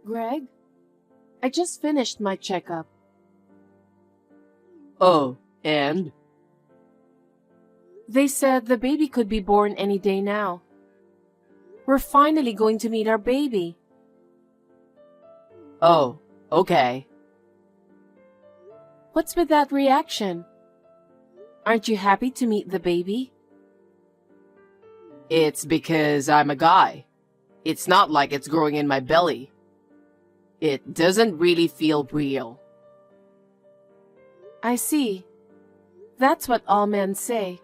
Greg, I just finished my checkup. Oh, and? They said the baby could be born any day now. We're finally going to meet our baby. Oh, okay. What's with that reaction? Aren't you happy to meet the baby? It's because I'm a guy. It's not like it's growing in my belly. It doesn't really feel real. I see. That's what all men say.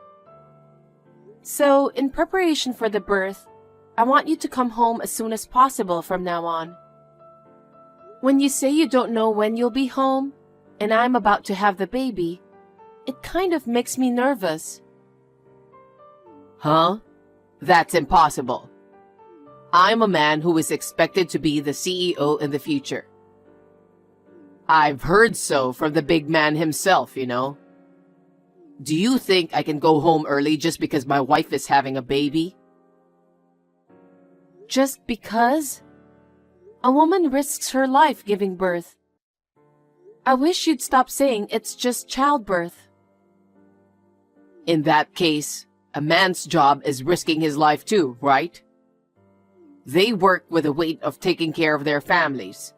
So, in preparation for the birth, I want you to come home as soon as possible from now on. When you say you don't know when you'll be home, and I'm about to have the baby, it kind of makes me nervous. Huh? That's impossible. I'm a man who is expected to be the CEO in the future. I've heard so from the big man himself, you know. Do you think I can go home early just because my wife is having a baby? Just because? A woman risks her life giving birth. I wish you'd stop saying it's just childbirth. In that case, a man's job is risking his life too, right? They work with the weight of taking care of their families.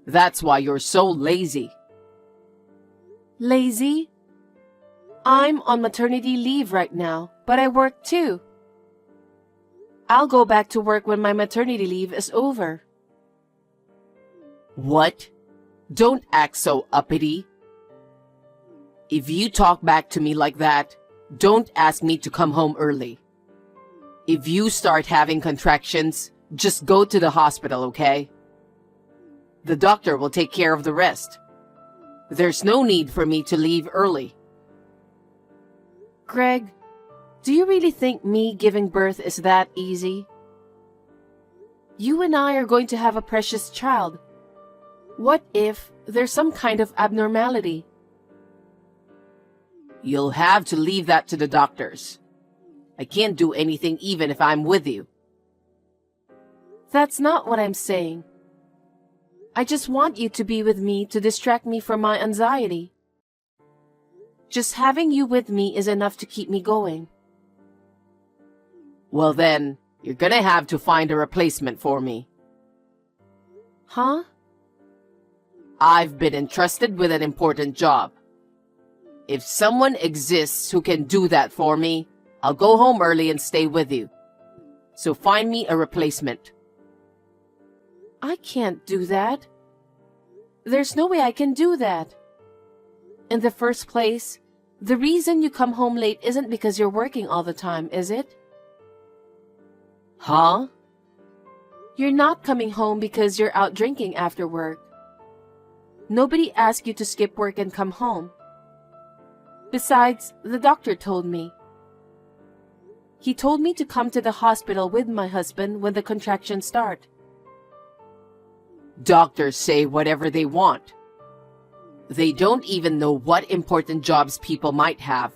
That's why you're so lazy. Lazy? I'm on maternity leave right now, but I work too. I'll go back to work when my maternity leave is over. What? Don't act so uppity. If you talk back to me like that, don't ask me to come home early. If you start having contractions, just go to the hospital, okay? The doctor will take care of the rest. There's no need for me to leave early. Greg, do you really think me giving birth is that easy? You and I are going to have a precious child. What if there's some kind of abnormality? You'll have to leave that to the doctors. I can't do anything even if I'm with you. That's not what I'm saying. I just want you to be with me to distract me from my anxiety. Just having you with me is enough to keep me going. Well then, you're gonna have to find a replacement for me. Huh? I've been entrusted with an important job. If someone exists who can do that for me, I'll go home early and stay with you. So find me a replacement. I can't do that. There's no way I can do that. In the first place, the reason you come home late isn't because you're working all the time, is it? Huh? You're not coming home because you're out drinking after work. Nobody asked you to skip work and come home. Besides, the doctor told me. He told me to come to the hospital with my husband when the contractions start. Doctors say whatever they want. They don't even know what important jobs people might have.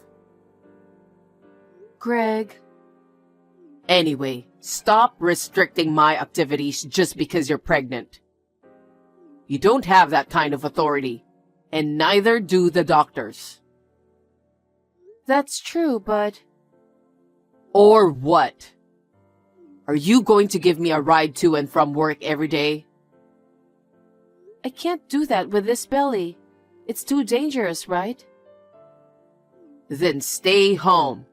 Greg. Anyway, stop restricting my activities just because you're pregnant. You don't have that kind of authority, and neither do the doctors. That's true, but... Or what? Are you going to give me a ride to and from work every day? I can't do that with this belly. It's too dangerous, right? Then stay home.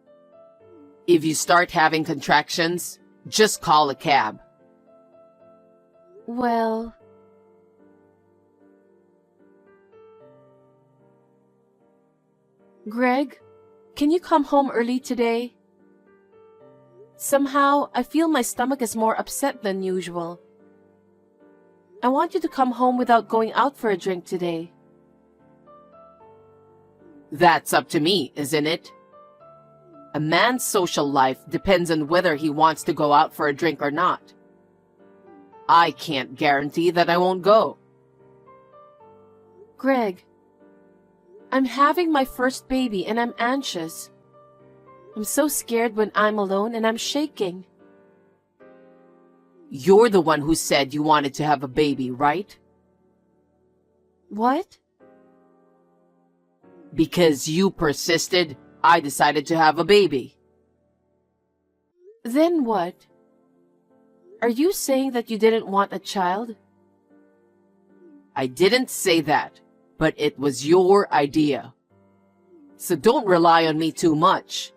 If you start having contractions, just call a cab. Well... Greg, can you come home early today? Somehow, I feel my stomach is more upset than usual. I want you to come home without going out for a drink today. That's up to me, isn't it? A man's social life depends on whether he wants to go out for a drink or not. I can't guarantee that I won't go. Greg, I'm having my first baby and I'm anxious. I'm so scared when I'm alone and I'm shaking. You're the one who said you wanted to have a baby, right? What? Because you persisted, I decided to have a baby. Then what? Are you saying that you didn't want a child? I didn't say that, but it was your idea. So don't rely on me too much.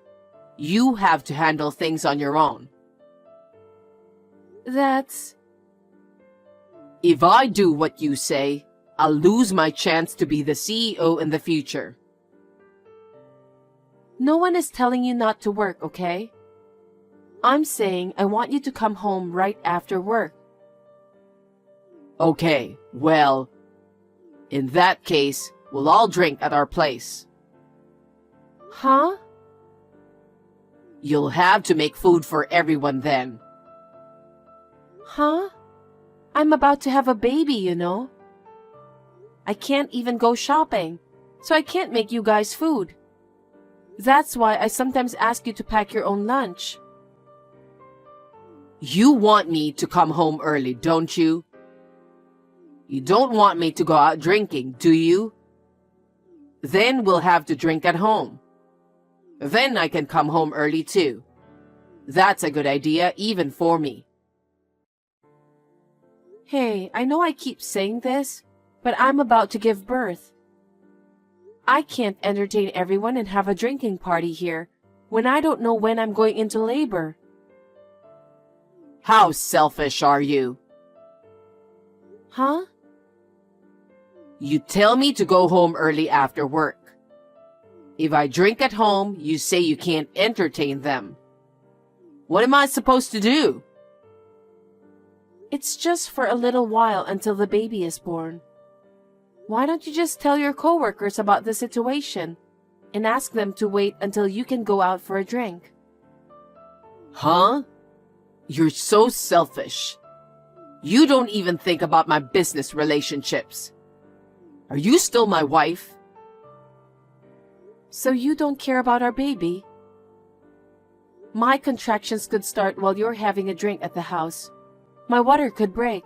You have to handle things on your own. That's... If I do what you say, I'll lose my chance to be the CEO in the future. No one is telling you not to work, okay? I'm saying I want you to come home right after work. Okay, well, in that case, we'll all drink at our place. Huh? You'll have to make food for everyone then. Huh? I'm about to have a baby, you know. I can't even go shopping, so I can't make you guys food. That's why I sometimes ask you to pack your own lunch. You want me to come home early, don't you? You don't want me to go out drinking, do you? Then we'll have to drink at home. Then I can come home early too. That's a good idea even for me. Hey, I know I keep saying this, but I'm about to give birth. I can't entertain everyone and have a drinking party here when I don't know when I'm going into labor. How selfish are you? Huh? You tell me to go home early after work. If I drink at home, you say you can't entertain them. What am I supposed to do? It's just for a little while until the baby is born. Why don't you just tell your coworkers about the situation and ask them to wait until you can go out for a drink? Huh? You're so selfish. You don't even think about my business relationships. Are you still my wife? So you don't care about our baby? My contractions could start while you're having a drink at the house. My water could break.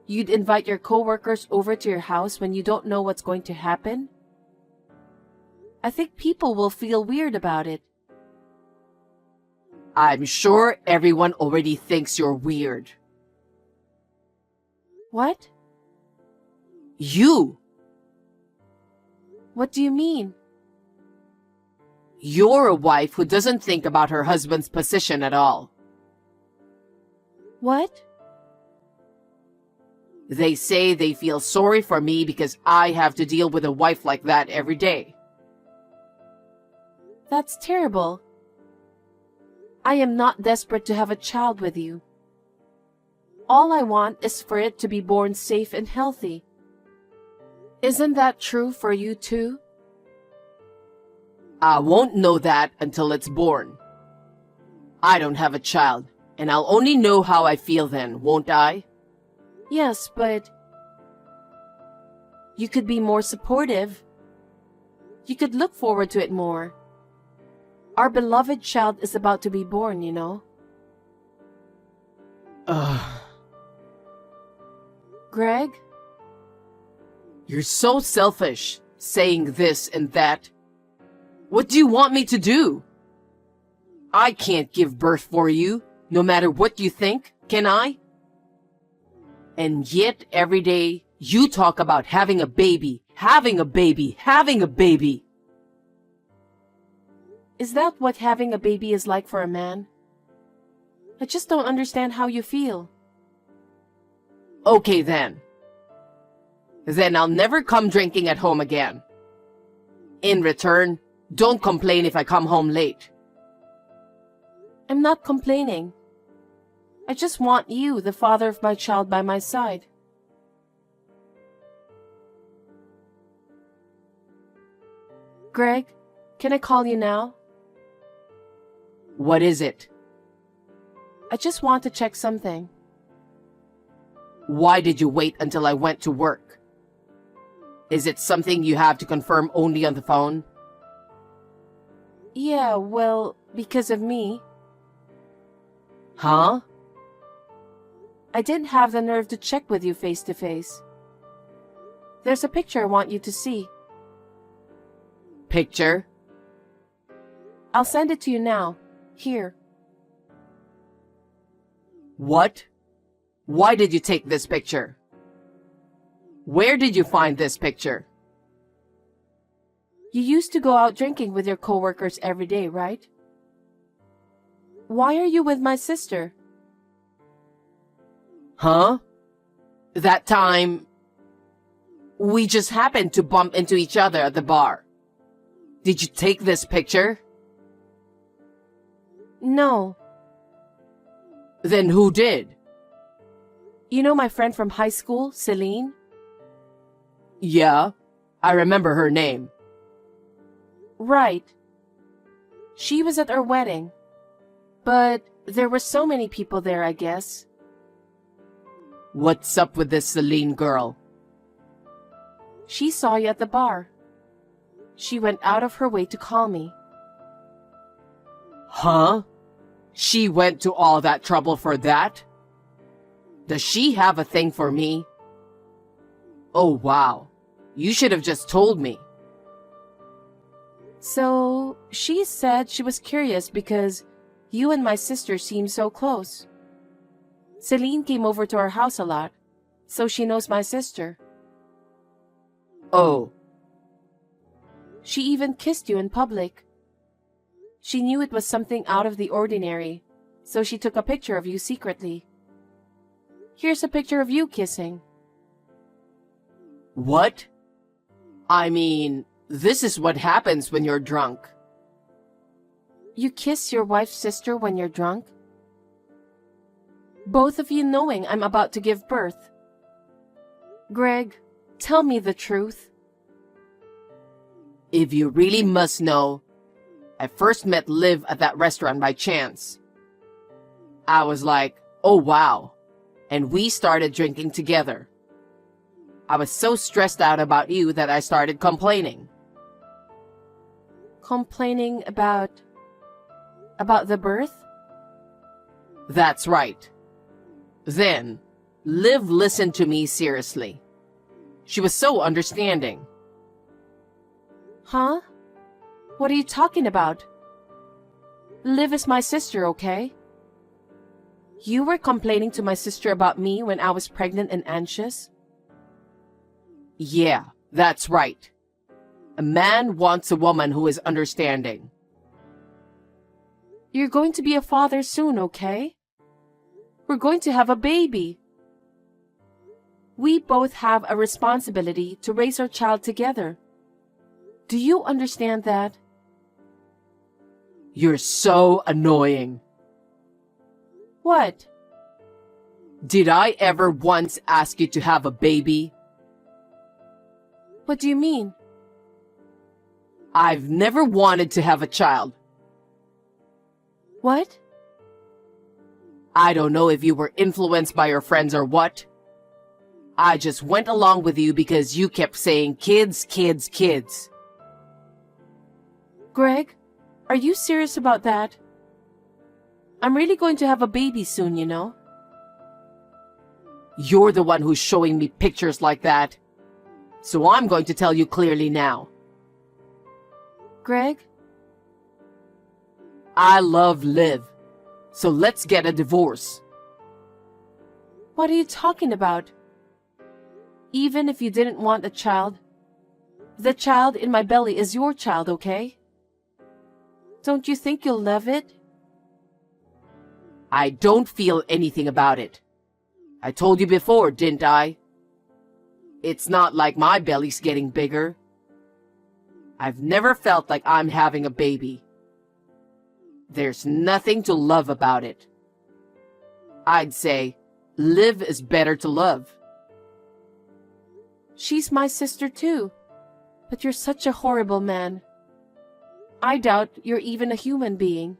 You'd invite your coworkers over to your house when you don't know what's going to happen? I think people will feel weird about it. I'm sure everyone already thinks you're weird. What? You! What do you mean? You're a wife who doesn't think about her husband's position at all. What? They say they feel sorry for me because I have to deal with a wife like that every day. That's terrible. I am not desperate to have a child with you. All I want is for it to be born safe and healthy. Isn't that true for you too? I won't know that until it's born. I don't have a child, and I'll only know how I feel then, won't I? Yes, but you could be more supportive. You could look forward to it more. Our beloved child is about to be born, you know. Ugh. Greg? You're so selfish, saying this and that. What do you want me to do? I can't give birth for you, no matter what you think, can I? And yet, every day, you talk about having a baby, having a baby, having a baby. Is that what having a baby is like for a man? I just don't understand how you feel. Okay then. Then I'll never come drinking at home again. In return, don't complain if I come home late. I'm not complaining. I just want you, the father of my child, by my side. Greg, can I call you now? What is it? I just want to check something. Why did you wait until I went to work? Is it something you have to confirm only on the phone? Yeah, well, because of me. Huh? I didn't have the nerve to check with you face to face. There's a picture I want you to see. Picture? I'll send it to you now. Here. What? Why did you take this picture? Where did you find this picture? You used to go out drinking with your coworkers every day, right? Why are you with my sister? Huh? That time, we just happened to bump into each other at the bar. Did you take this picture? No. Then who did? You know my friend from high school, Celine? Yeah, I remember her name. Right. She was at our wedding. But there were so many people there, I guess. What's up with this Celine girl? She saw you at the bar. She went out of her way to call me. Huh? She went to all that trouble for that? Does she have a thing for me? Oh, wow. You should have just told me. So, she said she was curious because you and my sister seem so close. Celine came over to our house a lot, so she knows my sister. Oh. She even kissed you in public. She knew it was something out of the ordinary, so she took a picture of you secretly. Here's a picture of you kissing. What? I mean, this is what happens when you're drunk. You kiss your wife's sister when you're drunk? Both of you knowing I'm about to give birth. Greg, tell me the truth. If you really must know, I first met Liv at that restaurant by chance. I was like, oh wow, and we started drinking together. I was so stressed out about you that I started complaining. Complaining about the birth? That's right. Then, Liv listened to me seriously. She was so understanding. Huh? What are you talking about? Liv is my sister, okay? You were complaining to my sister about me when I was pregnant and anxious? Yeah, that's right. A man wants a woman who is understanding. You're going to be a father soon, okay? We're going to have a baby. We both have a responsibility to raise our child together. Do you understand that? You're so annoying. What? Did I ever once ask you to have a baby? What do you mean? I've never wanted to have a child. What? I don't know if you were influenced by your friends or what. I just went along with you because you kept saying kids, kids, kids. Greg, are you serious about that? I'm really going to have a baby soon, you know. You're the one who's showing me pictures like that. So I'm going to tell you clearly now. Greg? I love Liv. So let's get a divorce. What are you talking about? Even if you didn't want a child, the child in my belly is your child, okay? Don't you think you'll love it? I don't feel anything about it. I told you before, didn't I? It's not like my belly's getting bigger. I've never felt like I'm having a baby. There's nothing to love about it. I'd say, Liv is better to love. She's my sister too, but you're such a horrible man. I doubt you're even a human being.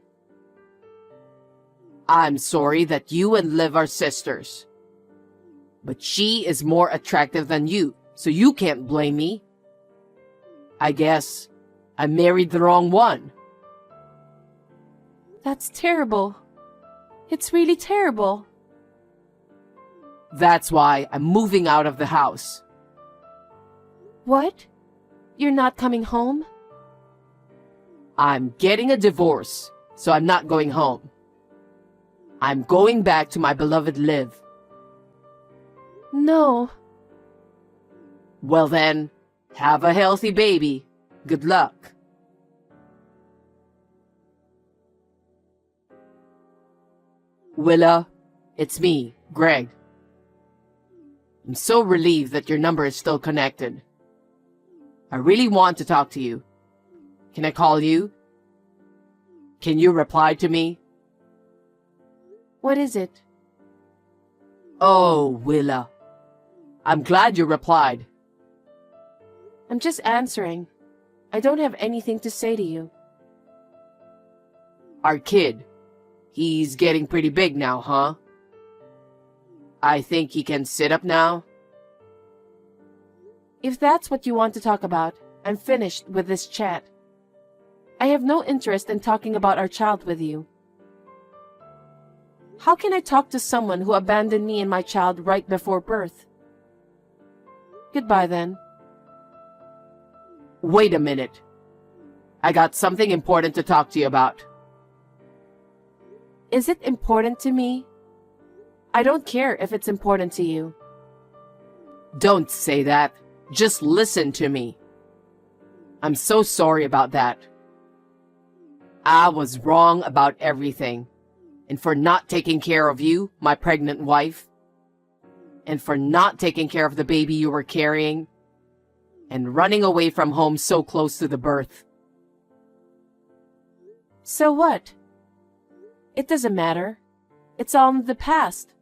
I'm sorry that you and Liv are sisters. But she is more attractive than you, so you can't blame me. I guess I married the wrong one. That's terrible. It's really terrible. That's why I'm moving out of the house. What? You're not coming home? I'm getting a divorce, so I'm not going home. I'm going back to my beloved Liv. No. Well then, have a healthy baby. Good luck. Willa, it's me, Greg. I'm so relieved that your number is still connected. I really want to talk to you. Can I call you? Can you reply to me? What is it? Oh, Willa. I'm glad you replied. I'm just answering. I don't have anything to say to you. Our kid. He's getting pretty big now, huh? I think he can sit up now. If that's what you want to talk about, I'm finished with this chat. I have no interest in talking about our child with you. How can I talk to someone who abandoned me and my child right before birth? Goodbye then. Wait a minute. I got something important to talk to you about. Is it important to me? I don't care if it's important to you. Don't say that. Just listen to me. I'm so sorry about that. I was wrong about everything. And for not taking care of you, my pregnant wife. And for not taking care of the baby you were carrying. And running away from home so close to the birth. So what? It doesn't matter. It's all in the past.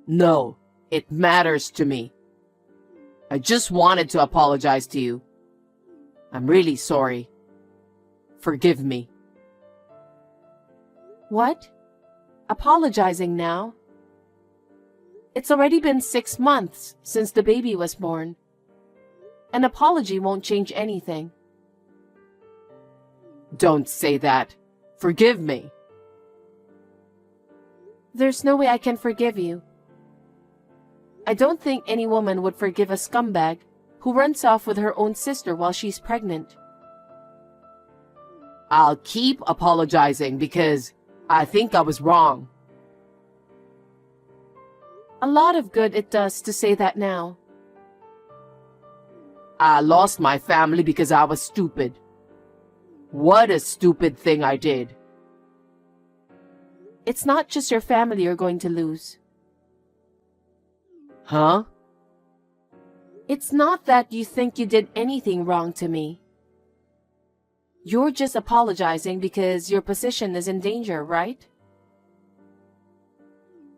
No, it matters to me. I just wanted to apologize to you. I'm really sorry. Forgive me. What? Apologizing now? It's already been 6 months since the baby was born. An apology won't change anything. Don't say that. Forgive me. There's no way I can forgive you. I don't think any woman would forgive a scumbag who runs off with her own sister while she's pregnant. I'll keep apologizing because I think I was wrong. A lot of good it does to say that now. I lost my family because I was stupid. What a stupid thing I did. It's not just your family you're going to lose. Huh? It's not that you think you did anything wrong to me. You're just apologizing because your position is in danger, right?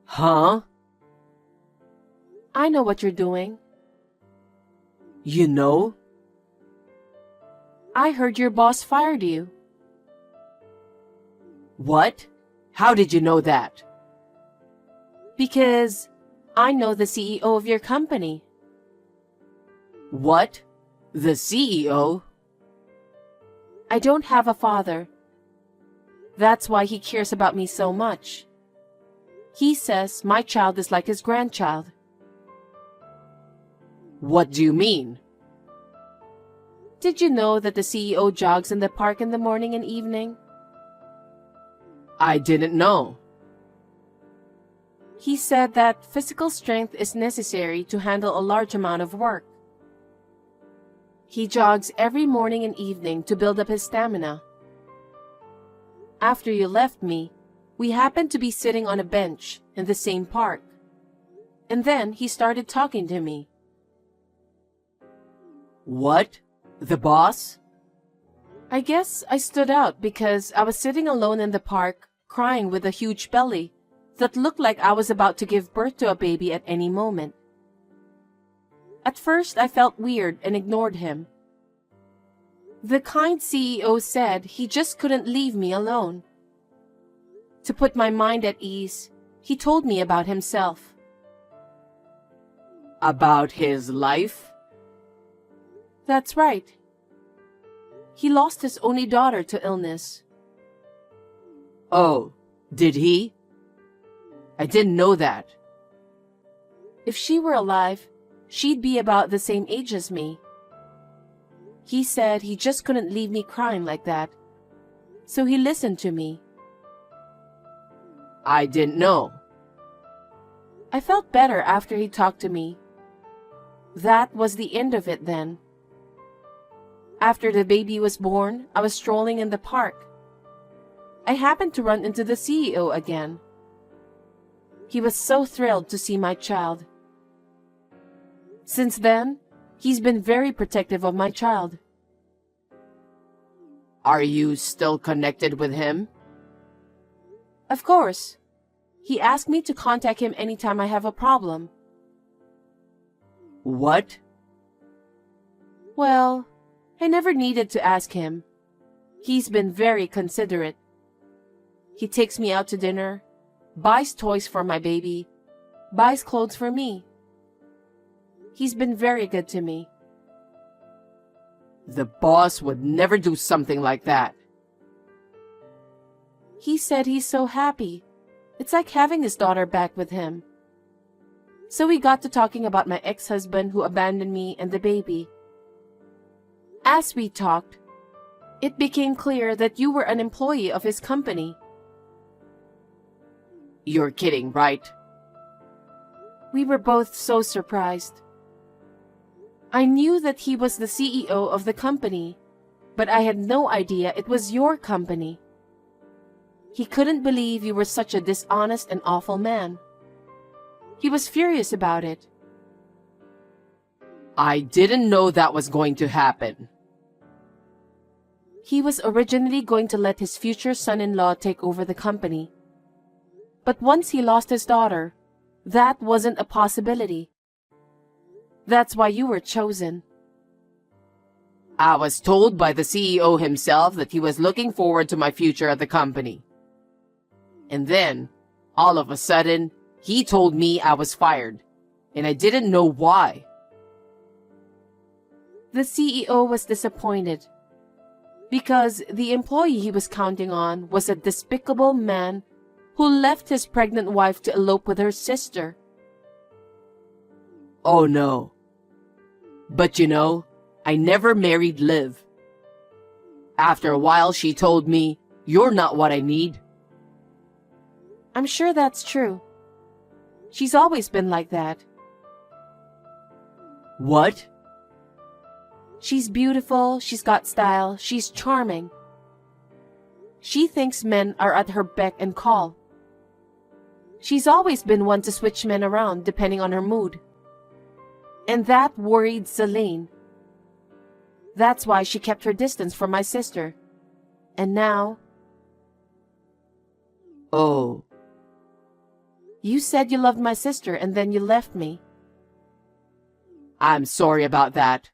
Huh? I know what you're doing. You know? I heard your boss fired you. What? How did you know that? Because I know the CEO of your company. What? The CEO? I don't have a father. That's why he cares about me so much. He says my child is like his grandchild. What do you mean? Did you know that the CEO jogs in the park in the morning and evening? I didn't know. He said that physical strength is necessary to handle a large amount of work. He jogs every morning and evening to build up his stamina. After you left me, we happened to be sitting on a bench in the same park. And then he started talking to me. What? The boss? I guess I stood out because I was sitting alone in the park, crying with a huge belly that looked like I was about to give birth to a baby at any moment. At first, I felt weird and ignored him. The kind CEO said he just couldn't leave me alone. To put my mind at ease, he told me about himself. About his life? That's right. He lost his only daughter to illness. Oh, did he? I didn't know that. If she were alive, she'd be about the same age as me. He said he just couldn't leave me crying like that. So he listened to me. I didn't know. I felt better after he talked to me. That was the end of it then. After the baby was born, I was strolling in the park. I happened to run into the CEO again. He was so thrilled to see my child. Since then, he's been very protective of my child. Are you still connected with him? Of course. He asked me to contact him anytime I have a problem. What? Well, I never needed to ask him. He's been very considerate. He takes me out to dinner, buys toys for my baby, buys clothes for me. He's been very good to me. The boss would never do something like that. He said he's so happy. It's like having his daughter back with him. So we got to talking about my ex-husband who abandoned me and the baby. As we talked, it became clear that you were an employee of his company. You're kidding, right? We were both so surprised. I knew that he was the CEO of the company, but I had no idea it was your company. He couldn't believe you were such a dishonest and awful man. He was furious about it. I didn't know that was going to happen. He was originally going to let his future son-in-law take over the company. But once he lost his daughter, that wasn't a possibility. That's why you were chosen. I was told by the CEO himself that he was looking forward to my future at the company. And then, all of a sudden, he told me I was fired, and I didn't know why. The CEO was disappointed because the employee he was counting on was a despicable man who left his pregnant wife to elope with her sister. Oh no. But you know, I never married Liv. After a while, she told me, "You're not what I need." I'm sure that's true. She's always been like that. What? She's beautiful, she's got style, she's charming. She thinks men are at her beck and call. She's always been one to switch men around depending on her mood. And that worried Celine. That's why she kept her distance from my sister. And now... Oh. You said you loved my sister and then you left me. I'm sorry about that.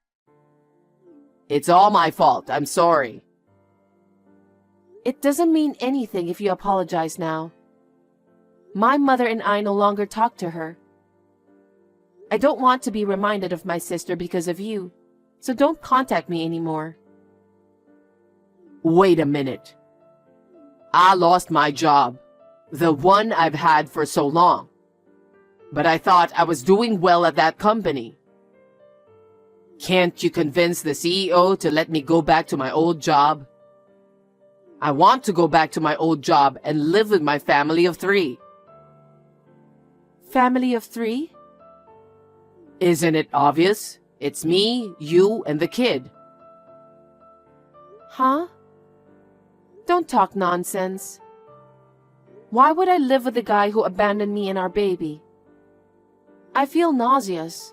It's all my fault. I'm sorry. It doesn't mean anything if you apologize now. My mother and I no longer talk to her. I don't want to be reminded of my sister because of you, so don't contact me anymore. Wait a minute. I lost my job, the one I've had for so long. But I thought I was doing well at that company. Can't you convince the CEO to let me go back to my old job? I want to go back to my old job and live with my family of 3. Family of 3? Isn't it obvious? It's me, you, and the kid. Huh? Don't talk nonsense. Why would I live with the guy who abandoned me and our baby? I feel nauseous.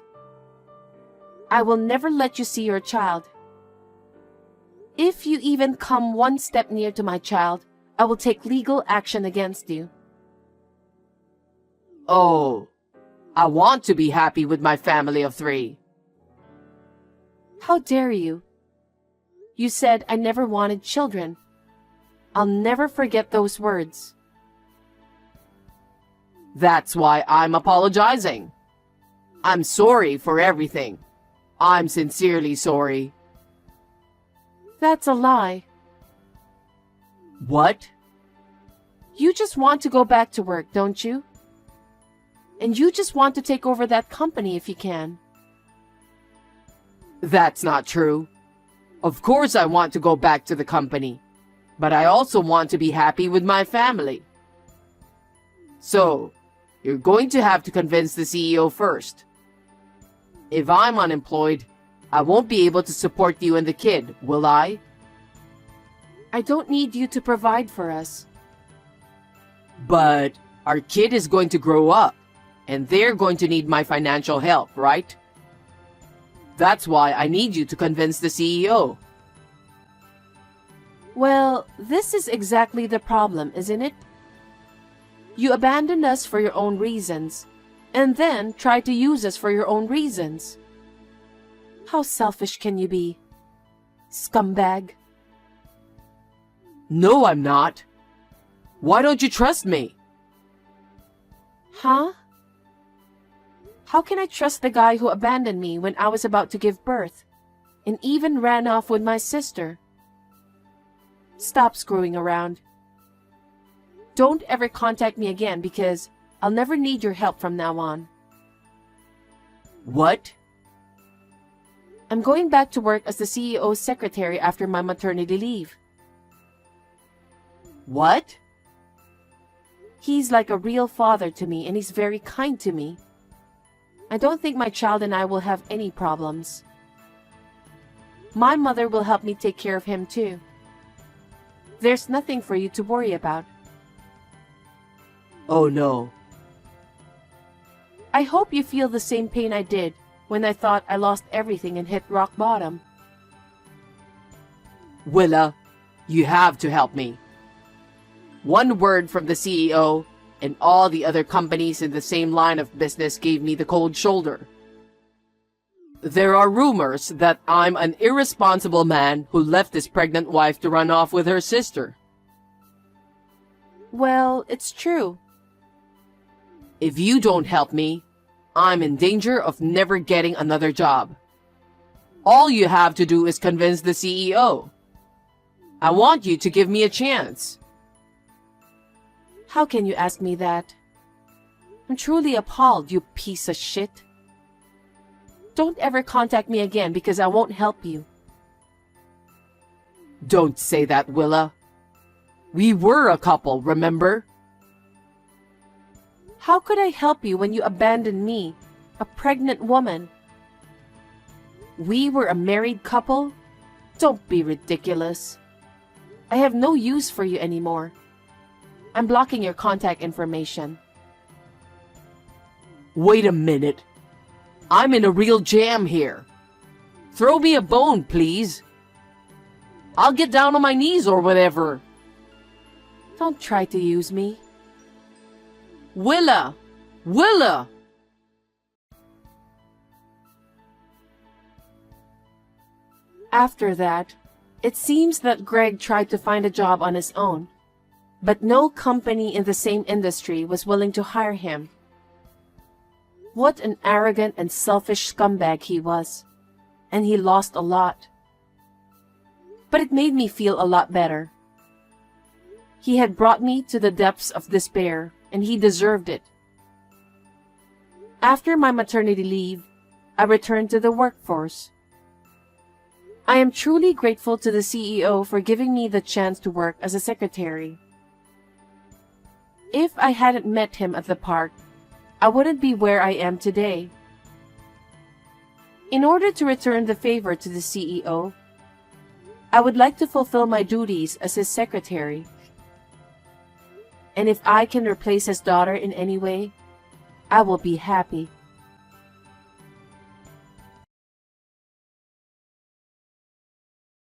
I will never let you see your child. If you even come one step near to my child, I will take legal action against you. Oh, I want to be happy with my family of 3. How dare you? You said I never wanted children. I'll never forget those words. That's why I'm apologizing. I'm sorry for everything. I'm sincerely sorry. That's a lie. What? You just want to go back to work, don't you? And you just want to take over that company if you can. That's not true. Of course I want to go back to the company, but I also want to be happy with my family. So, you're going to have to convince the CEO first. If I'm unemployed, I won't be able to support you and the kid, will I? I don't need you to provide for us. But our kid is going to grow up, and they're going to need my financial help, right? That's why I need you to convince the CEO. Well, this is exactly the problem, isn't it? You abandoned us for your own reasons, and then tried to use us for your own reasons. How selfish can you be? Scumbag. No, I'm not. Why don't you trust me? Huh? How can I trust the guy who abandoned me when I was about to give birth, and even ran off with my sister? Stop screwing around. Don't ever contact me again because I'll never need your help from now on. What? I'm going back to work as the CEO's secretary after my maternity leave. What? He's like a real father to me and he's very kind to me. I don't think my child and I will have any problems. My mother will help me take care of him too. There's nothing for you to worry about. Oh no. I hope you feel the same pain I did when I thought I lost everything and hit rock bottom. Willa, you have to help me. One word from the CEO, and all the other companies in the same line of business gave me the cold shoulder. There are rumors that I'm an irresponsible man who left his pregnant wife to run off with her sister. Well, it's true. If you don't help me, I'm in danger of never getting another job. All you have to do is convince the CEO. I want you to give me a chance. How can you ask me that? I'm truly appalled, you piece of shit. Don't ever contact me again because I won't help you. Don't say that, Willa. We were a couple, remember? How could I help you when you abandoned me, a pregnant woman? We were a married couple? Don't be ridiculous. I have no use for you anymore. I'm blocking your contact information. Wait a minute. I'm in a real jam here. Throw me a bone, please. I'll get down on my knees or whatever. Don't try to use me. Willa! Willa! After that, it seems that Greg tried to find a job on his own, but no company in the same industry was willing to hire him. What an arrogant and selfish scumbag he was, and he lost a lot. But it made me feel a lot better. He had brought me to the depths of despair, and he deserved it. After my maternity leave, I returned to the workforce. I am truly grateful to the CEO for giving me the chance to work as a secretary. If I hadn't met him at the park, I wouldn't be where I am today. In order to return the favor to the CEO, I would like to fulfill my duties as his secretary. And if I can replace his daughter in any way, I will be happy.